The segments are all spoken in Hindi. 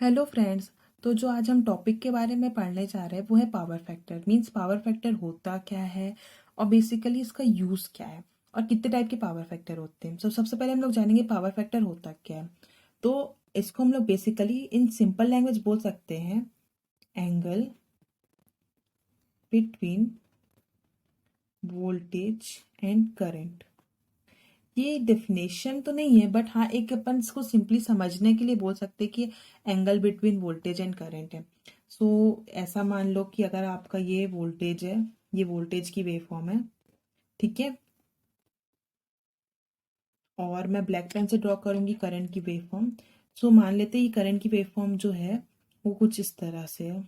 Hello friends. तो जो आज हम टॉपिक के बारे में पढ़ने जा रहे हैं वो है power factor. Means power factor होता क्या है और बेसिकली इसका यूज़ क्या है और कितने टाइप के पावर फैक्टर होते हैं। सबसे पहले हम लोग जानेंगे पावर फैक्टर होता क्या है। तो इसको हम लोग बेसिकली इन सिंपल लैंग्वेज बोल सकते हैं angle between voltage and current. ये डेफिनेशन तो नहीं है बट हाँ एक अपन इसको सिंपली समझने के लिए बोल सकते हैं कि angle between voltage and current है। सो ऐसा मान लो कि अगर आपका ये वोल्टेज है, ये वोल्टेज की वेव फॉर्म है, ठीक है, और मैं ब्लैक पेन से ड्रॉ करूंगी करंट की वेव फॉर्म। सो मान लेते हैं ये करंट की वेव फॉर्म जो है वो कुछ इस तरह से है।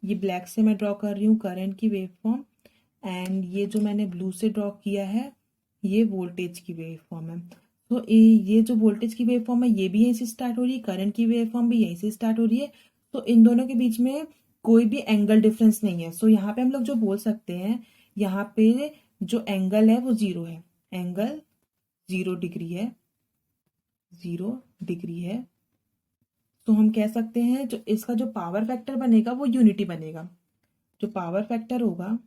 ये ब्लैक से मैं ड्रॉ कर रही हूँ करंट की वेव फॉर्म एंड ये जो मैंने ब्लू से ड्रॉ किया है ये वोल्टेज की वेव फॉर्म है। तो ये जो वोल्टेज की वेव फॉर्म है ये भी यहीं से स्टार्ट हो रही है, करंट की वेव फॉर्म भी यहीं से स्टार्ट हो रही है। तो इन दोनों के बीच में कोई भी एंगल डिफरेंस नहीं है। सो यहाँ पे हम लोग जो बोल सकते हैं, यहाँ पे जो एंगल है वो जीरो है, एंगल 0 डिग्री है, 0 डिग्री है। तो हम कह सकते हैं जो इसका जो पावर फैक्टर बनेगा वो यूनिटी बनेगा। जो पावर फैक्टर होगा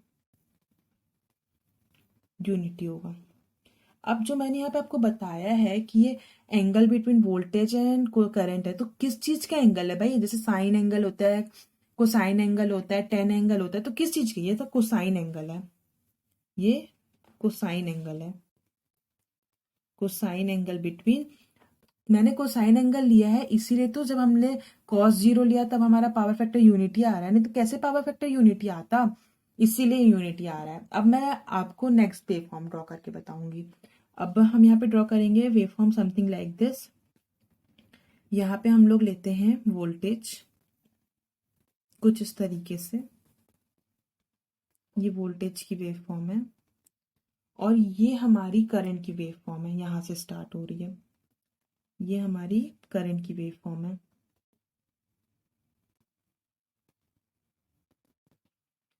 यूनिटी होगा। अब जो मैंने यहाँ पे आपको बताया है कि ये angle between voltage and current है, तो किस चीज का एंगल है भाई? जैसे साइन एंगल होता है, कोसाइन एंगल होता है, टेन एंगल होता है, तो किस चीज की? ये तो कोसाइन एंगल है, ये कोसाइन एंगल है। कोसाइन एंगल बिटवीन, मैंने कोसाइन एंगल लिया है इसीलिए तो जब हमने कॉस जीरो लिया तब हमारा पावर फैक्टर यूनिटी आ रहा है, नहीं तो कैसे पावर फैक्टर यूनिटी आता? इसीलिए यूनिटी आ रहा है। अब मैं आपको नेक्स्ट वेव फॉर्म ड्रॉ करके बताऊंगी। अब हम यहाँ पे ड्रॉ करेंगे wave form something like this. यहाँ पे हम लोग लेते हैं वोल्टेज कुछ इस तरीके से, ये वोल्टेज की वेव फॉर्म है और ये हमारी करंट की वेव फॉर्म है, यहाँ से स्टार्ट हो रही है, ये हमारी करंट की वेव फॉर्म है।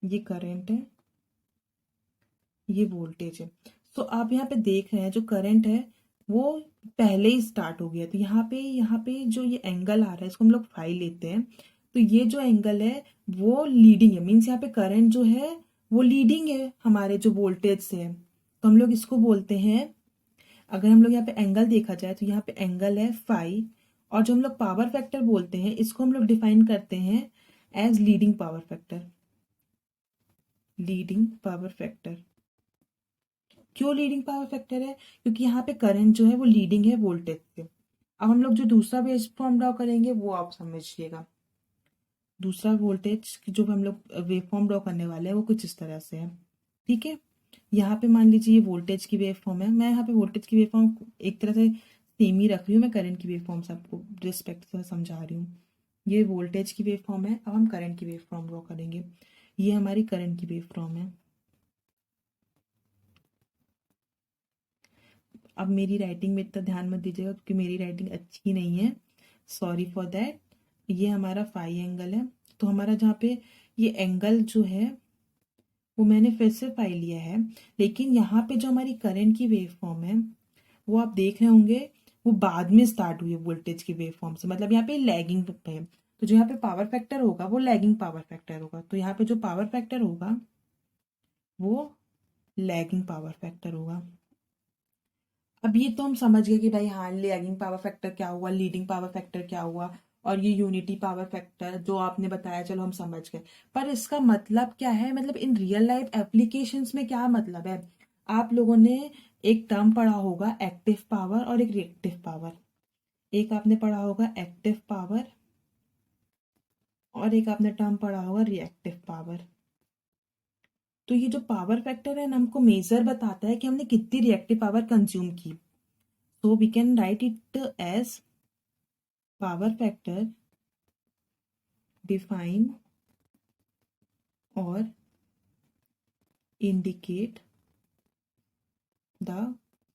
ये करंट है, ये वोल्टेज है। तो आप यहाँ पे देख रहे हैं जो करंट है वो पहले ही स्टार्ट हो गया। तो यहाँ पे जो ये एंगल आ रहा है इसको हम लोग फाई लेते हैं। तो ये जो एंगल है वो लीडिंग है, मीन्स यहाँ पे करंट जो है वो लीडिंग है हमारे जो वोल्टेज से है। तो हम लोग इसको बोलते हैं, अगर हम लोग यहाँ पे एंगल देखा जाए तो यहाँ पे एंगल है फाई, और जो हम लोग पावर फैक्टर बोलते हैं इसको हम लोग डिफाइन करते हैं as leading power factor. Leading power factor क्यों लीडिंग पावर फैक्टर है? क्योंकि यहाँ पे करंट जो है वो लीडिंग है वोल्टेज से। अब हम लोग जो दूसरा वेव फॉर्म ड्रॉ करेंगे वो आप समझिएगा। दूसरा वोल्टेज जो हम लोग वेव फॉर्म ड्रॉ करने वाले हैं वो कुछ इस तरह से है, ठीक है। यहाँ पे मान लीजिए ये वोल्टेज की वेव फॉर्म है, मैं यहाँ पे वोल्टेज की वेव फॉर्म एक तरह से सेम ही रख रही हूँ, मैं करंट की वेव फॉर्म से आपको रिस्पेक्ट से समझा रही हूँ। ये वोल्टेज की वेव फॉर्म है, अब हम करंट की वेव फॉर्म ड्रॉ करेंगे। ये हमारी करंट की वेव फॉर्म है। अब मेरी राइटिंग में इतना ध्यान मत दीजिएगा क्योंकि मेरी राइटिंग अच्छी नहीं है, सॉरी फॉर दैट। ये हमारा फाई एंगल है। तो हमारा जहाँ पे ये एंगल जो है वो मैंने फिर से फाई लिया है, लेकिन यहाँ पे जो हमारी करंट की वेव फॉर्म है वो आप देख रहे होंगे वो बाद में स्टार्ट हुई है वोल्टेज की वेव फॉर्म से, मतलब यहाँ पे लैगिंग पे है। तो जो यहाँ पे पावर फैक्टर होगा वो लैगिंग पावर फैक्टर होगा। तो यहाँ पे जो पावर फैक्टर होगा वो लैगिंग पावर फैक्टर होगा। अब ये तो हम समझ गए कि भाई हाँ लैगिंग पावर फैक्टर क्या हुआ, लीडिंग पावर फैक्टर क्या हुआ, और ये यूनिटी पावर फैक्टर जो आपने बताया चलो हम समझ गए। पर इसका मतलब क्या है, मतलब इन रियल लाइफ एप्लीकेशंस में क्या मतलब है? आप लोगों ने एक टर्म पढ़ा होगा एक्टिव पावर और एक रिएक्टिव पावर। एक आपने पढ़ा होगा एक्टिव पावर और एक आपने टर्म पढ़ा होगा रिएक्टिव पावर। तो ये जो पावर फैक्टर है ना हमको मेजर बताता है कि हमने कितनी रिएक्टिव पावर कंज्यूम की। तो we can write it as power factor define or indicate the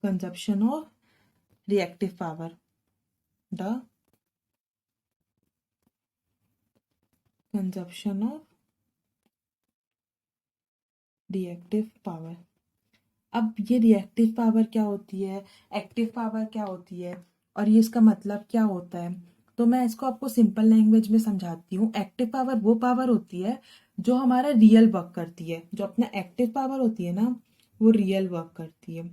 consumption of reactive power, the consumption of reactive power। अब ये रिएक्टिव पावर क्या होती है, एक्टिव पावर क्या होती है, और ये इसका मतलब क्या होता है। तो मैं इसको आपको सिंपल लैंग्वेज में समझाती हूँ। एक्टिव पावर वो पावर होती है जो हमारा रियल वर्क करती है। जो अपना एक्टिव पावर होती है ना, वो रियल वर्क करती है।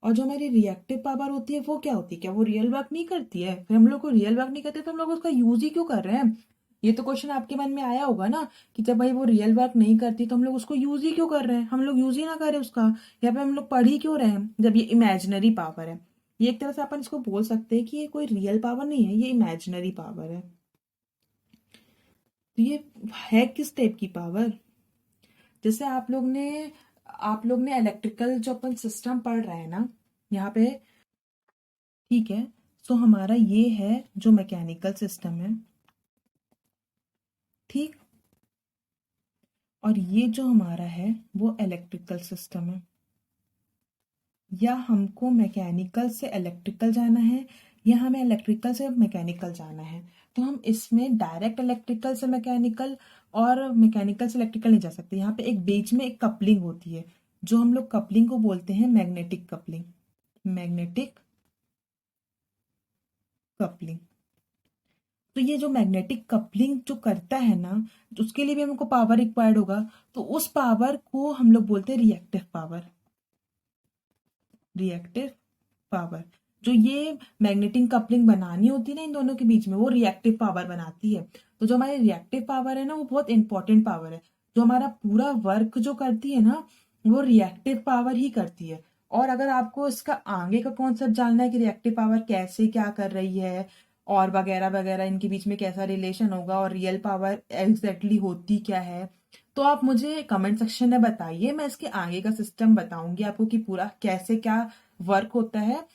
और जो हमारी रिएक्टिव पावर होती है वो क्या होती है, क्या वो रियल वर्क नहीं करती है? फिर हम लोग को रियल वर्क नहीं करते तो हम लोग उसका यूज ही क्यों कर रहे हैं? ये तो क्वेश्चन आपके मन में आया होगा ना, कि जब भाई वो रियल वर्क नहीं करती तो हम लोग उसको यूज ही क्यों कर रहे हैं? हम लोग यूज ही ना करें उसका, या फिर हम लोग पढ़ ही क्यों रहे हैं जब ये इमेजिनरी पावर है। ये एक तरह से अपन इसको बोल सकते हैं कि ये कोई रियल पावर नहीं है, ये इमेजिनरी पावर है। तो ये है किस टाइप की पावर? जैसे आप लोग ने इलेक्ट्रिकल जो अपन सिस्टम पढ़ रहे हैं ना यहाँ पे, ठीक है। सो हमारा ये है जो मैकेनिकल सिस्टम है, ठीक। और ये जो हमारा है वो इलेक्ट्रिकल सिस्टम है। या हमको मैकेनिकल से इलेक्ट्रिकल जाना है, या हमें इलेक्ट्रिकल से मैकेनिकल जाना है। तो हम इसमें डायरेक्ट इलेक्ट्रिकल से मैकेनिकल और मैकेनिकल से इलेक्ट्रिकल नहीं जा सकते। यहाँ पे एक बीच में एक कपलिंग होती है, जो हम लोग कपलिंग को बोलते हैं मैग्नेटिक कपलिंग। Magnetic coupling. तो ये जो मैग्नेटिक कपलिंग जो करता है ना, उसके लिए भी हमको पावर रिक्वायर्ड होगा। तो उस पावर को हम लोग बोलते हैं रिएक्टिव पावर। Reactive power. जो ये मैग्नेटिक कपलिंग बनानी होती है ना इन दोनों के बीच में, वो रिएक्टिव पावर बनाती है। तो जो हमारी रिएक्टिव पावर है ना, वो बहुत इंपॉर्टेंट पावर है। जो हमारा पूरा वर्क जो करती है ना, वो रिएक्टिव पावर ही करती है। और अगर आपको इसका आगे का कॉन्सेप्ट जानना है कि रिएक्टिव पावर कैसे क्या कर रही है और वगैरह वगैरह, इनके बीच में कैसा रिलेशन होगा और रियल पावर एग्जैक्टली होती क्या है, तो आप मुझे कमेंट सेक्शन में बताइए। मैं इसके आगे का सिस्टम बताऊंगी आपको कि पूरा कैसे क्या वर्क होता है।